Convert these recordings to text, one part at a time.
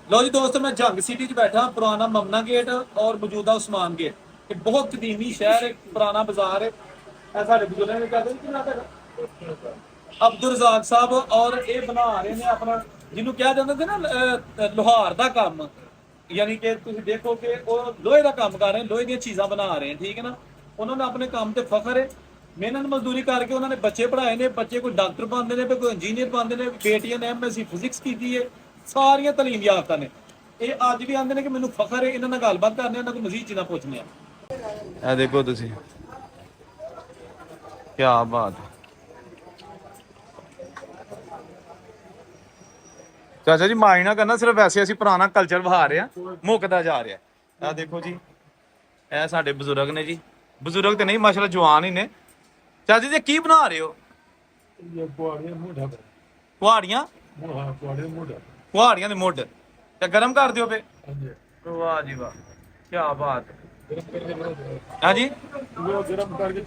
लो जी दोस्तों, मैं जंग सिटी च बैठा, पुराना ममना गेट और मौजूदा उस्मान गेट। ये बहुत कदीमी शहर है, पुराना बाजार है। साढ़े बुजुर्ग ने कहते कि अब्दुल रजाक साहब और ये बना रहे ने अपना जिन्हों कहा जाता थे ना लोहार का काम। यानी कि तुम देखो कि वो लोहे का काम कर रहे हैं, लोहे दी चीज़ां बना रहे हैं, ठीक है ना। उन्होंने अपने काम से फखर है। मेहनत मजदूरी करके उन्होंने बच्चे पढ़ाए ने, बच्चे कोई डॉक्टर बनते हैं, कोई इंजीनियर बनते हैं, बेटियां ने MSc फिजिक्स की है। सारियां तलीम याफ्ता ने। ये अज भी आते हैं कि मैंने फखर है, इन्होंने गलबात करने, इन्होंने मजीद चीज़ां पूछने। ਇਹ ਦੇਖੋ ਤੁਸੀਂ ਕੀ ਬਾਤ ਹੈ। ਚਾਚਾ ਜੀ ਮਾਈ ਨਾ ਕਰਨਾ, ਸਿਰਫ ਵੈਸੇ ਅਸੀਂ ਪੁਰਾਣਾ ਕਲਚਰ ਵਿਖਾ ਰਹੇ ਆ, ਮੁੱਕਦਾ ਜਾ ਰਿਹਾ। ਇਹ ਦੇਖੋ ਜੀ, ਇਹ ਸਾਡੇ ਬਜ਼ੁਰਗ ਨੇ ਜੀ। ਬਜ਼ੁਰਗ ਤੇ ਨਹੀਂ, ਮਾਸ਼ਾਅੱਲਾ ਜਵਾਨ ਹੀ ਨੇ। ਚਾਚਾ ਜੀ ਕੀ ਬਣਾ ਰਹੇ ਹੋ? ਕੁਹਾੜੀਆਂ। ਕੁਹਾੜੀਆਂ ਦੇ ਮੁੱਢ ਤੇ ਗਰਮ ਕਰ ਦਿਓ ਫੇ। ਵਾਹ ਜੀ ਵਾਹ, ਕੀ ਬਾਤ ਹੈ। हाँ जी, लोहा गर्म करके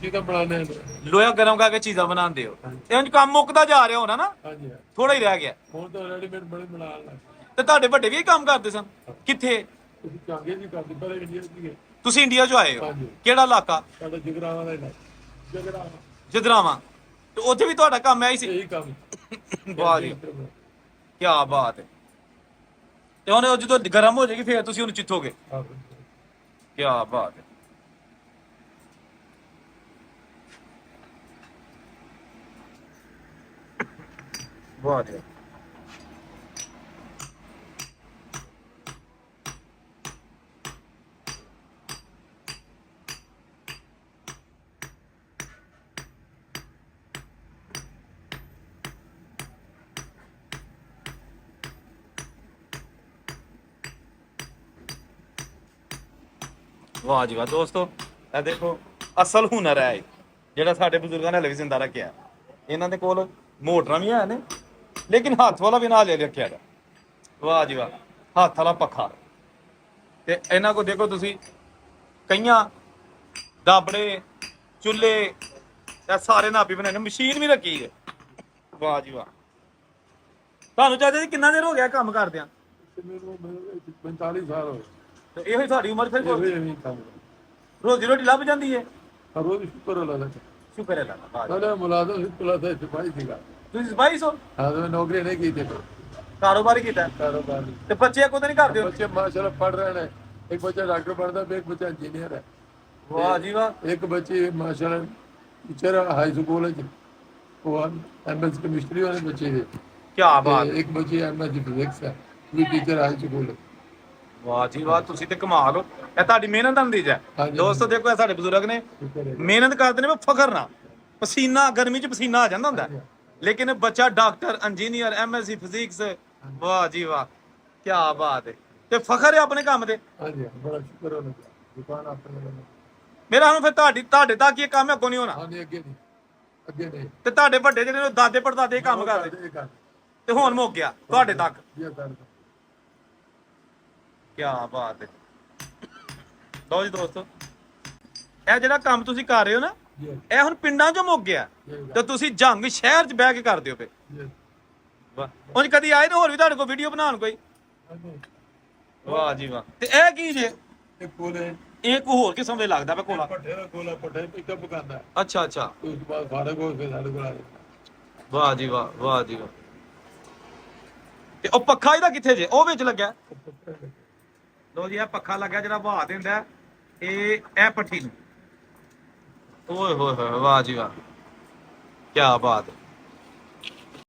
चीजा बनाते हो। इंज काम मुकदा जा रहा होना ना, थोड़ा ही रह गया। ते ਤੁਹਾਡੇ ਵੱਡੇ ਵੀ ਇਹ ਕੰਮ ਕਰਦੇ ਸਨ? ਕਿੱਥੇ? ਤੁਸੀਂ ਇੰਡੀਆ ਚੋਂ ਆਏ ਹੋ? ਕਿਹੜਾ ਇਲਾਕਾ? ਜਗਰਾਵਾਂ। ਤੇ ਉੱਥੇ ਵੀ ਤੁਹਾਡਾ ਕੰਮ ਐ ਹੀ ਸੀ? ਵਾਹ ਜੀ, ਕੀ ਬਾਤ ਹੈ। ਤੇ ਹੁਣ ਜਦੋਂ ਗਰਮ ਹੋ ਜਾਏਗੀ ਫੇਰ ਤੁਸੀਂ ਉਹਨੂੰ ਚਿੱਥੋਗੇ? क्या बात है। बहुत है। वाह जी वाह दोस्तों, ਇਹ ਦੇਖੋ ਅਸਲ ਹੁਨਰ ਹੈ ਇਹ ਜਿਹੜਾ ਸਾਡੇ ਬਜ਼ੁਰਗਾਂ ਨੇ ਹਲੇ ਵੀ ਜ਼ਿੰਦਾ ਰੱਖਿਆ। ਇਹਨਾਂ ਦੇ ਕੋਲ ਮੋਟਰਾਂ ਵੀ ਹੈ ਨੇ, ਲੇਕਿਨ ਹੱਥ ਵਾਲਾ ਵੀ ਨਾਲ ਲੈ ਰੱਖਿਆ ਹੈ। ਵਾਹ ਜੀ ਵਾਹ, ਹੱਥ ਵਾਲਾ ਪੱਖਾ। ਤੇ ਇਹਨਾਂ ਕੋ ਦੇਖੋ ਤੁਸੀਂ, ਕਈਆਂ ਦਾਬੜੇ, ਚੁੱਲ੍ਹੇ, ਇਹ ਸਾਰੇ ਨਾਪੀ ਬਣਾਏ ਨੇ, ਮਸ਼ੀਨ ਵੀ ਰੱਖੀ ਹੈ। ਵਾਹ ਜੀ ਵਾਹ। ਤੁਹਾਨੂੰ ਚਾਚਾ ਜੀ ਕਿੰਨਾ ਦੇਰ ਹੋ ਗਿਆ ਕੰਮ ਕਰਦਿਆਂ? 45 ਸਾਲ ਹੋ ਗਏ। ਤੇ ਇਹੋ ਹੀ ਤੁਹਾਡੀ ਉਮਰ ਫਿਰ ਇਹੀ ਕੰਮ ਰੋਜ਼ੀ ਰੋਟੀ ਲੱਭ ਜਾਂਦੀ ਹੈ? ਰੋਜ਼ ਸ਼ੁਕਰ ਅੱਲਾਹ ਦਾ। ਸ਼ੁਕਰ ਹੈ ਅੱਲਾਹ ਦਾ। ਪਹਿਲਾਂ ਮੁਲਾਜ਼ਮ ਸੀ, ਪੁਲਿਸ ਦਾ ਸਿਪਾਹੀ ਸੀਗਾ। ਤੁਸੀਂ ਸਿਪਾਹੀ ਸੋ? ਹਾਂ, ਮੈਂ ਨੌਕਰੀ ਨਹੀਂ ਕੀਤੀ। ਕਾਰੋਬਾਰ ਹੀ ਕੀਤਾ? ਕਾਰੋਬਾਰ। ਤੇ ਬੱਚੇ ਕੋ ਤਾਂ ਨਹੀਂ ਕਰਦੇ? ਬੱਚੇ ਮਾਸ਼ਾਅੱਲਾ ਪੜ੍ਹ ਰਹੇ ਨੇ। ਇੱਕ ਬੱਚਾ ਡਾਕਟਰ ਬਣਦਾ ਪਿਆ, ਇੱਕ ਬੱਚਾ ਇੰਜੀਨੀਅਰ ਹੈ। ਵਾਹ ਜੀ ਵਾਹ। ਇੱਕ ਬੱਚੀ ਮਾਸ਼ਾਅੱਲਾ ਟੀਚਰ ਹਾਈ ਸਕੂਲ ਚ, ਉਹ MS ਕੈਮਿਸਟਰੀ ਵਾਲੇ ਬੱਚੇ ਦੇ। ਕੀ ਬਾਤ। ਇੱਕ ਬੱਚੀ MS ਫਿਜ਼ਿਕਸ ਹੈ, ਵੀ ਟੀਚਰ ਹਾਈ ਸਕੂਲ। ਵਾਹ ਜੀ ਵਾਹ, ਤੁਸੀਂ ਤੇ ਕਮਾਲ ਹੋ। ਇਹ ਤੁਹਾਡੀ ਮਿਹਨਤ ਦਾ ਨਤੀਜਾ ਹੈ। ਦੋਸਤੋ ਦੇਖੋ, ਇਹ ਸਾਡੇ ਬਜ਼ੁਰਗ ਨੇ ਮਿਹਨਤ ਕਰਦੇ ਨੇ, ਮੈਂ ਫਖਰ ਨਾਲ। ਪਸੀਨਾ, ਗਰਮੀ ਚ ਪਸੀਨਾ ਆ ਜਾਂਦਾ ਹੁੰਦਾ, ਲੇਕਿਨ ਬੱਚਾ ਡਾਕਟਰ, ਇੰਜੀਨੀਅਰ, MSc ਫਿਜ਼ਿਕਸ। ਵਾਹ ਜੀ ਵਾਹ, ਕੀ ਬਾਤ ਹੈ। ਤੇ ਫਖਰ ਹੈ ਆਪਣੇ ਕੰਮ ਤੇ। ਹਾਂਜੀ, ਬੜਾ ਸ਼ੁਕਰ ਹੈ। ਦੁਕਾਨ ਆਪਣੇ ਮੇਰਾ ਹੁਣ ਫਿਰ ਤੁਹਾਡੇ ਤੱਕ ਇਹ ਕੰਮ ਅੱਗੋਂ ਨਹੀਂ ਹੋਣਾ? ਹਾਂਜੀ, ਅੱਗੇ ਨਹੀਂ, ਅੱਗੇ ਨਹੀਂ। ਤੇ ਤੁਹਾਡੇ ਵੱਡੇ ਜਿਹੜੇ ਦਾਦੇ ਪੜਦਾਦੇ ਕੰਮ ਕਰਦੇ, ਤੇ ਹੁਣ ਮੁੱਕ ਗਿਆ ਤੁਹਾਡੇ ਤੱਕ। ਕੀ ਬਾਤ ਹੈ। ਲਓ ਜੀ ਦੋਸਤੋ, ਇਹ ਜਿਹੜਾ ਕੰਮ ਤੁਸੀਂ ਕਰ ਰਹੇ ਹੋ ਨਾ, ਇਹ ਹੁਣ ਪਿੰਡਾਂ 'ਚੋਂ ਮੁੱਕ ਗਿਆ ਤੇ ਤੁਸੀਂ ਜੰਗ ਸ਼ਹਿਰ 'ਚ ਬਹਿ ਕੇ ਕਰਦੇ ਹੋ ਪਏ। ਵਾਹ, ਉਂਝ ਕਦੀ ਆਏ ਨੇ ਹੋਰ ਵੀ ਤੁਹਾਡੇ ਕੋਲ ਵੀਡੀਓ ਬਣਾਉਣ ਕੋਈ? ਵਾਹ ਜੀ ਵਾਹ। ਤੇ ਇਹ ਕੀ ਜੇ? ਇਹ ਕੋ ਹੋਰ ਕਿਸਮ ਦੇ ਲੱਗਦਾ ਪਿਆ ਕੋਲਾ? ਪੱਠੇ ਪਿਕਅਪ ਕਰਦਾ। ਅੱਛਾ ਅੱਛਾ। ਉਸ ਤੋਂ ਬਾਅਦ ਫਾਰਗ ਹੋ ਕੇ ਸਾਡੇ ਕੋਲ ਆ ਗਿਆ। ਵਾਹ ਜੀ ਵਾਹ, ਵਾਹ ਜੀ ਵਾਹ। ਤੇ ਉਹ ਪੱਖਾ ਇਹਦਾ ਕਿੱਥੇ ਜੇ? ਉਹ ਵਿੱਚ ਲੱਗਿਆ? ਲੋ ਜੀ, ਇਹ ਪੱਖਾ ਲੱਗਿਆ ਜਿਹੜਾ ਵਹਾ ਦਿੰਦਾ ਇਹ ਪੱਠੀ ਨੂੰ। ਓਏ ਹੋਏ ਹੋਏ, ਵਾਹ ਜੀ ਵਾਹ, ਕੀ ਬਾਤ ਹੈ।